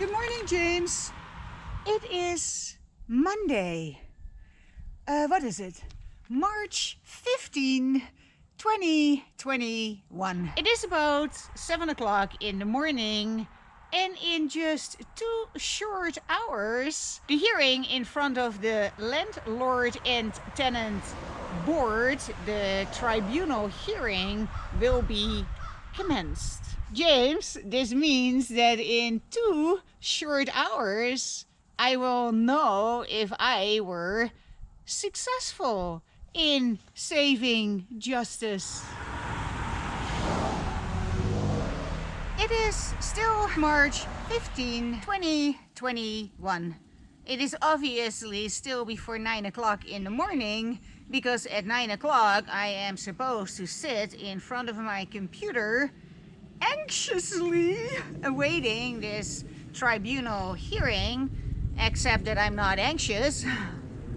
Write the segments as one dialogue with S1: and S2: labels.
S1: Good morning, James. It is Monday. What is it? March 15, 2021. It is about 7 o'clock in the morning, and in just 2 short hours, the hearing in front of the landlord and tenant board, the tribunal hearing, will be commenced. James, this means that in 2 short hours, I will know if I were successful in saving justice. It is still March 15, 2021. It is obviously still before 9 o'clock in the morning, because at 9 o'clock I am supposed to sit in front of my computer anxiously awaiting this tribunal hearing, except that I'm not anxious.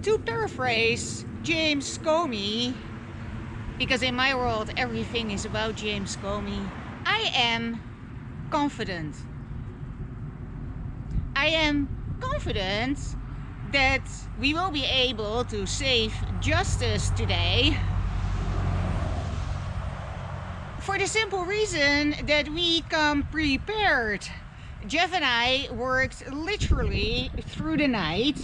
S1: To paraphrase James Comey, because in my world everything is about James Comey, I am confident. I am confident that we will be able to save justice today, for the simple reason that we come prepared. Jeff and I worked literally through the night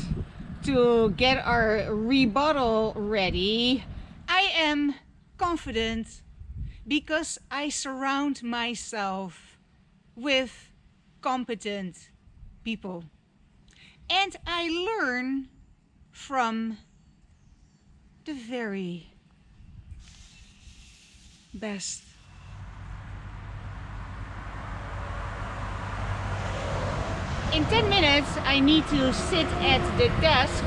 S1: to get our rebuttal ready. I am confident because I surround myself with competent people. And I learn from the very best. In 10 minutes, I need to sit at the desk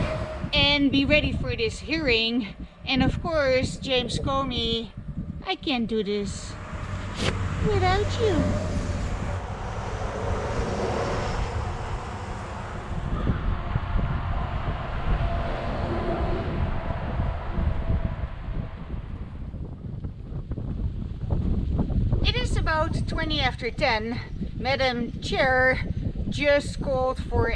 S1: and be ready for this hearing. And of course, James Comey, I can't do this without you. It is about 20 after 10. Madam Chair just called for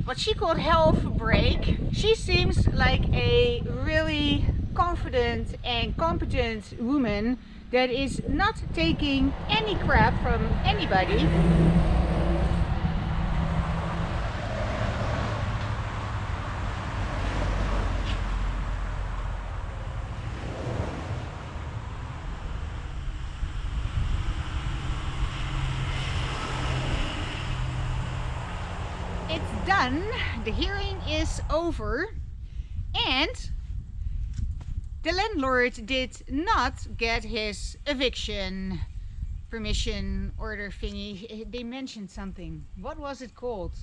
S1: what she called health break. She seems like a really confident and competent woman that is not taking any crap from anybody. It's done, the hearing is over, and the landlord did not get his eviction permission order thingy. They mentioned something. What was it called?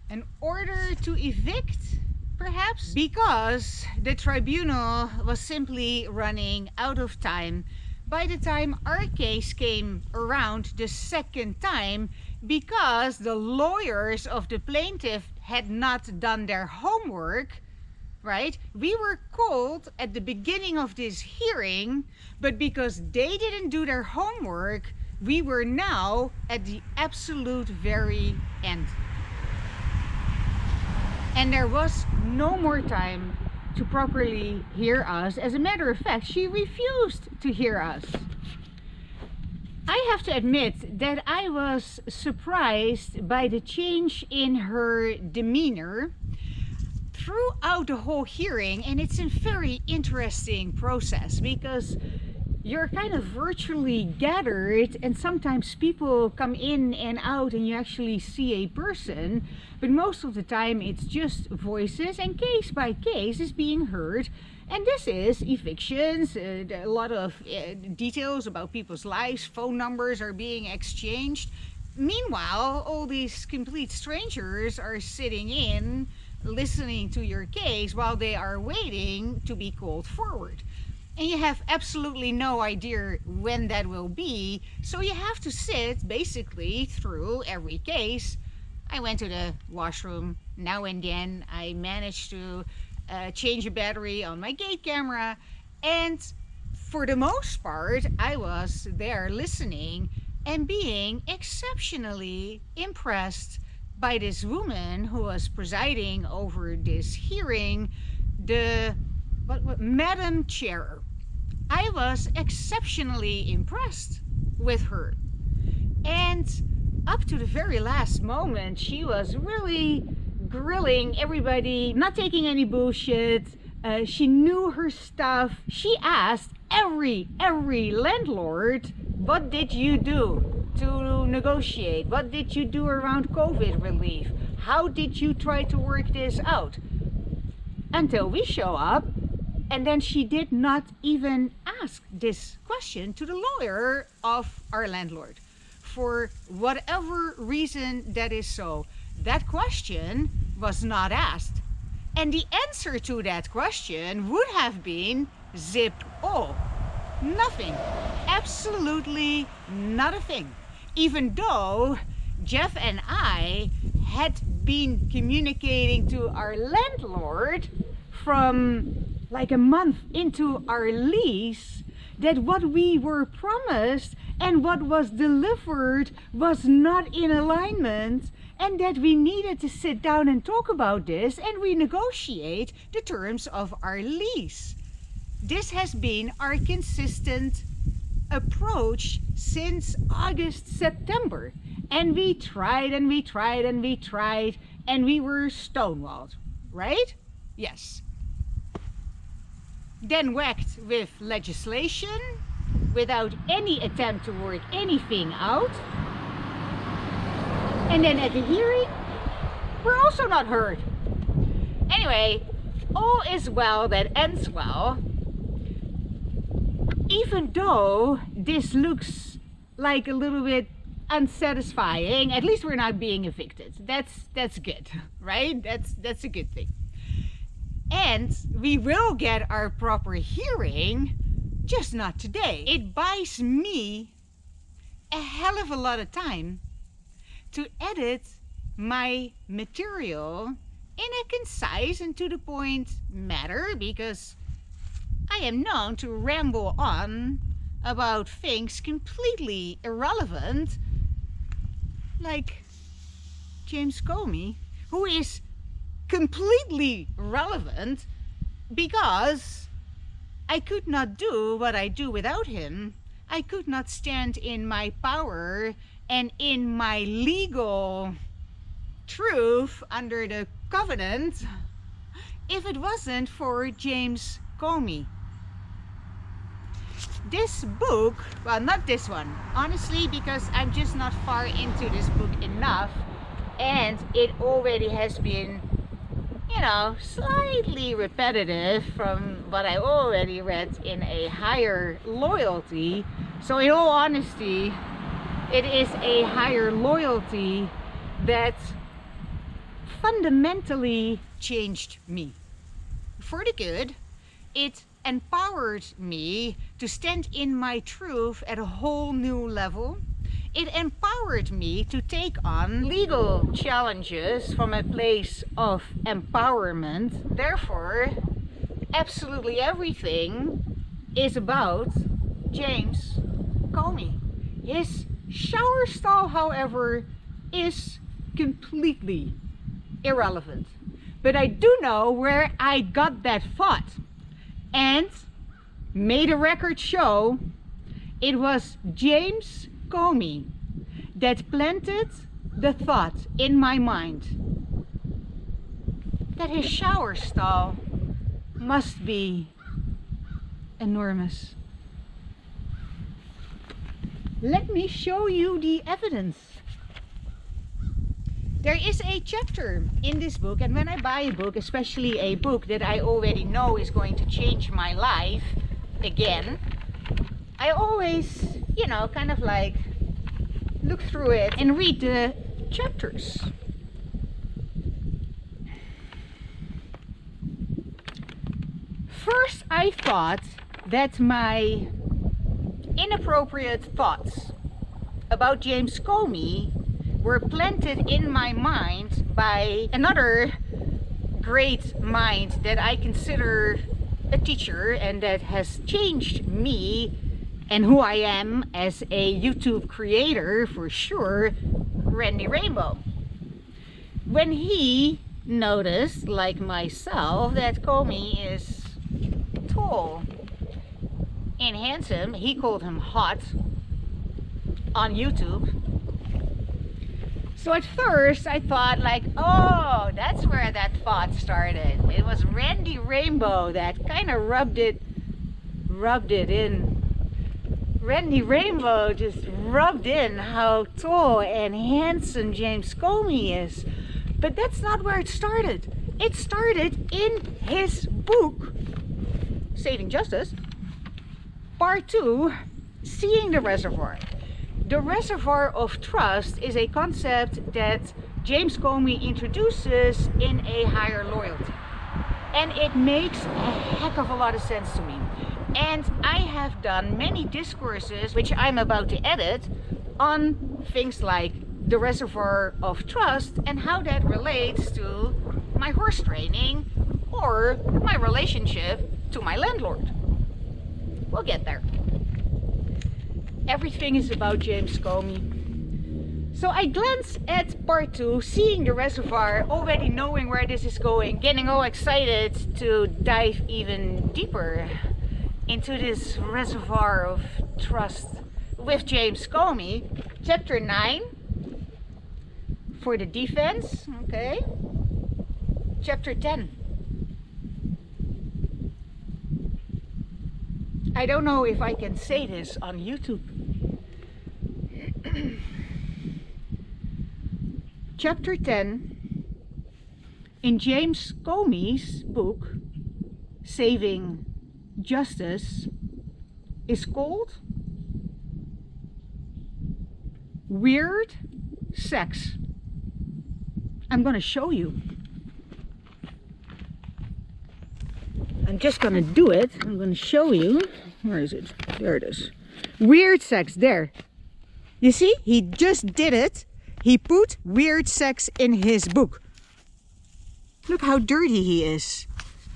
S1: An order to evict, perhaps? Because the tribunal was simply running out of time by the time our case came around the second time, because the lawyers of the plaintiff had not done their homework, right? We were called at the beginning of this hearing, but because they didn't do their homework, we were now at the absolute very end. And there was no more time to properly hear us. As a matter of fact, she refused to hear us. I have to admit that I was surprised by the change in her demeanor throughout the whole hearing, and it's a very interesting process because you're kind of virtually gathered, and sometimes people come in and out and you actually see a person, but most of the time it's just voices, and case by case is being heard. And this is evictions, a lot of details about people's lives, phone numbers are being exchanged. Meanwhile, all these complete strangers are sitting in, listening to your case while they are waiting to be called forward. And you have absolutely no idea when that will be, so you have to sit basically through every case. I went to the washroom now and then. I managed to change a battery on my gate camera, and for the most part I was there listening and being exceptionally impressed by this woman who was presiding over this hearing, the Madam Chair. I was exceptionally impressed with her. And up to the very last moment, she was really grilling everybody, not taking any bullshit. She knew her stuff. She asked every landlord, what did you do to negotiate? What did you do around COVID relief? How did you try to work this out? Until we show up, and then she did not even ask this question to the lawyer of our landlord. For whatever reason that is so, that question was not asked. And the answer to that question would have been zip all. Nothing. Absolutely not a thing. Even though Jeff and I had been communicating to our landlord from like a month into our lease that what we were promised and what was delivered was not in alignment, and that we needed to sit down and talk about this and renegotiate the terms of our lease. This has been our consistent approach since August, September. And we tried and we tried and we tried, and we were stonewalled, right? Yes. Then whacked with legislation without any attempt to work anything out. And then at the hearing, we're also not heard. Anyway, all is well that ends well. Even though this looks like a little bit unsatisfying, at least we're not being evicted. That's good, right? That's a good thing. And we will get our proper hearing, just not today. It buys me a hell of a lot of time to edit my material in a concise and to the point manner, because I am known to ramble on about things completely irrelevant, like James Comey, who is completely relevant because I could not do what I do without him. I could not stand in my power and in my legal truth under the covenant if it wasn't for James Comey. This book, well, not this one, honestly, because I'm just not far into this book enough, and it already has been, you know, slightly repetitive from what I already read in A Higher Loyalty. So in all honesty, it is a higher loyalty that fundamentally changed me for the good. It empowered me to stand in my truth at a whole new level. It empowered me to take on legal challenges from a place of empowerment. Therefore, absolutely everything is about James Comey. His shower stall, however, is completely irrelevant. But I do know where I got that thought. And made a record show, it was James Comey that planted the thought in my mind that his shower stall must be enormous. Let me show you the evidence. There is a chapter in this book, and when I buy a book, especially a book that I already know is going to change my life again, I always, you know, kind of like look through it and read the chapters. First, I thought that my inappropriate thoughts about James Comey were planted in my mind by another great mind that I consider a teacher and that has changed me and who I am as a YouTube creator for sure, Randy Rainbow. When he noticed, like myself, that Comey is tall and handsome, he called him hot on YouTube. So at first I thought like, oh, that's where that thought started. It was Randy Rainbow that kind of rubbed it in. Randy Rainbow just rubbed in how tall and handsome James Comey is. But that's not where it started. It started in his book, Saving Justice, Part 2, Seeing the Reservoir. The reservoir of trust is a concept that James Comey introduces in A Higher Loyalty. And it makes a heck of a lot of sense to me. And I have done many discourses, which I'm about to edit, on things like the reservoir of trust and how that relates to my horse training or my relationship to my landlord. We'll get there. Everything is about James Comey. So I glance at Part 2, Seeing the Reservoir, already knowing where this is going, getting all excited to dive even deeper into this reservoir of trust with James Comey. Chapter 9 for the defense, okay. Chapter 10. I don't know if I can say this on YouTube. Chapter 10 in James Comey's book, Saving Justice, is called Weird Sex. I'm going to show you. I'm just going to do it. I'm going to show you. Where is it? There it is. Weird sex. There. You see? He just did it. He put weird sex in his book. Look how dirty he is.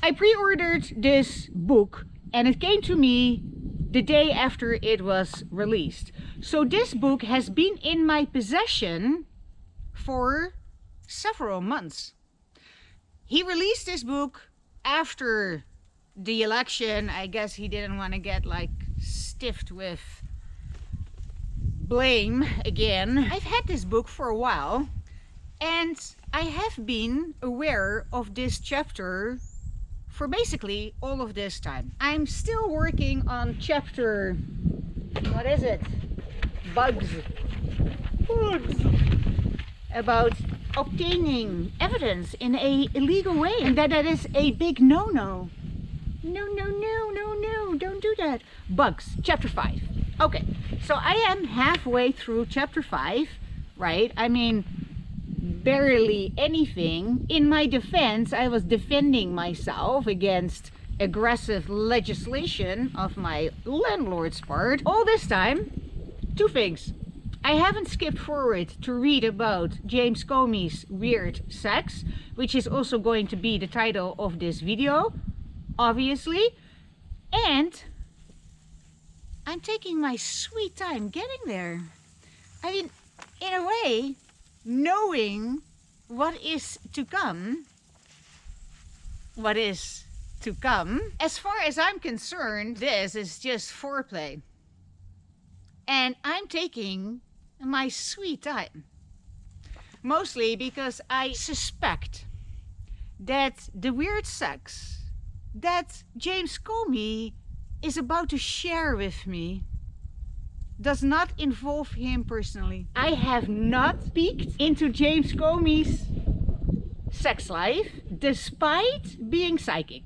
S1: I pre-ordered this book and it came to me the day after it was released. So this book has been in my possession for several months. He released this book after the election. I guess he didn't want to get like stiffed with blame again. I've had this book for a while and I have been aware of this chapter for basically all of this time. I'm still working on chapter, what is it? Bugs. About obtaining evidence in a illegal way, and that is a big no-no. No, don't do that. Bugs, chapter 5. Okay, so I am halfway through chapter 5, right? I mean, barely anything. In my defense, I was defending myself against aggressive legislation of my landlord's part. All this time, two things. I haven't skipped forward to read about James Comey's weird sex, which is also going to be the title of this video, obviously. And I'm taking my sweet time getting there. I mean, in a way, knowing what is to come, as far as I'm concerned, this is just foreplay. And I'm taking my sweet time. Mostly because I suspect that the weird sex that James Comey is about to share with me does not involve him personally. I have not peeked into James Comey's sex life despite being psychic.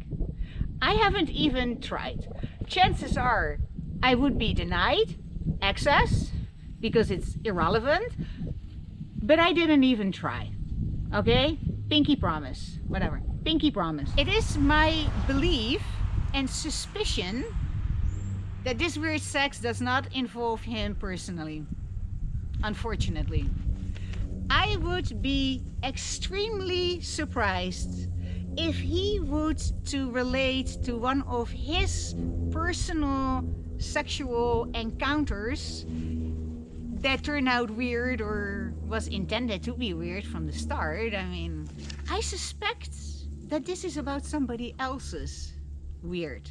S1: I haven't even tried. Chances are I would be denied access because it's irrelevant, but I didn't even try. Okay? Pinky promise. Whatever. Pinky promise. It is my belief and suspicion that this weird sex does not involve him personally. Unfortunately. I would be extremely surprised if he would to relate to one of his personal sexual encounters that turned out weird or was intended to be weird from the start. I mean, I suspect that this is about somebody else's weird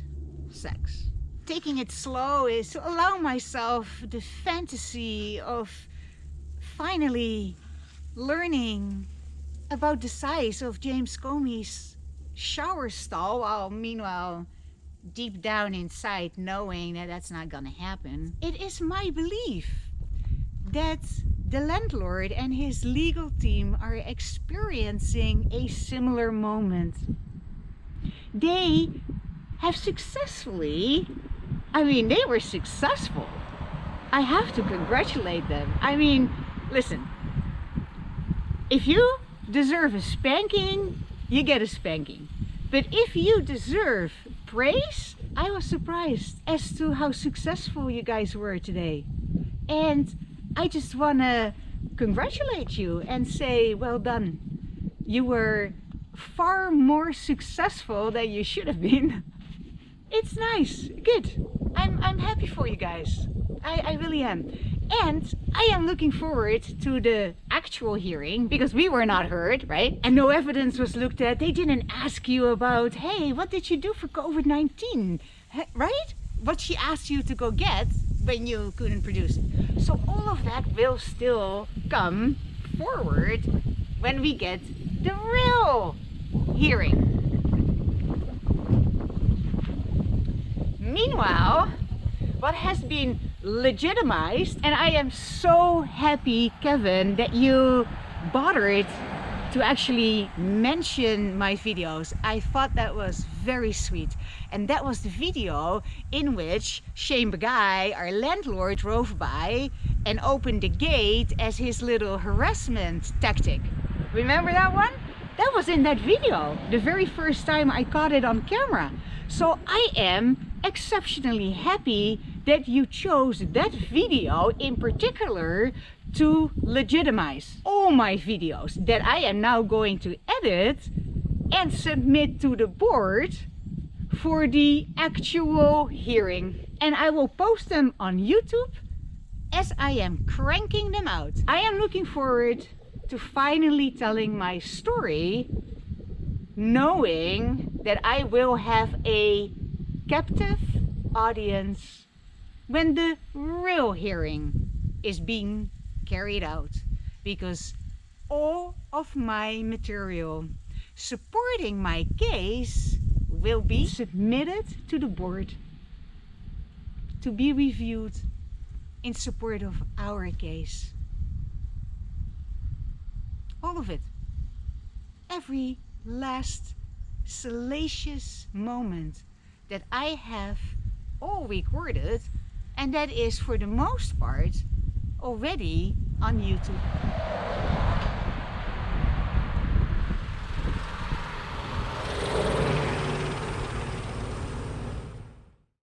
S1: sex. Taking it slow is to allow myself the fantasy of finally learning about the size of James Comey's shower stall, while meanwhile deep down inside knowing that that's not gonna happen. It is my belief that the landlord and his legal team are experiencing a similar moment. They have successfully, they were successful. I have to congratulate them. Listen, if you deserve a spanking, you get a spanking. But if you deserve praise, I was surprised as to how successful you guys were today. And I just want to congratulate you and say, well done. You were far more successful than you should have been. It's nice, good. I'm happy for you guys. I really am. And I am looking forward to the actual hearing, because we were not heard, right? And no evidence was looked at. They didn't ask you about, hey, what did you do for COVID-19? Right? What she asked you to go get when you couldn't produce it. So all of that will still come forward when we get the real hearing. Meanwhile, what has been legitimized, and I am so happy, Kevin, that you bothered to actually mention my videos. I thought that was very sweet. And that was the video in which Shane Bagay, our landlord, drove by and opened the gate as his little harassment tactic. Remember that one? That was in that video, the very first time I caught it on camera. So I am exceptionally happy that you chose that video in particular to legitimize all my videos that I am now going to edit and submit to the board for the actual hearing. And I will post them on YouTube as I am cranking them out. I am looking forward to finally telling my story, knowing that I will have a captive audience when the real hearing is being carried out, because all of my material supporting my case will be submitted to the board to be reviewed in support of our case. All of it. Every last salacious moment that I have all recorded, and that is for the most part already on YouTube.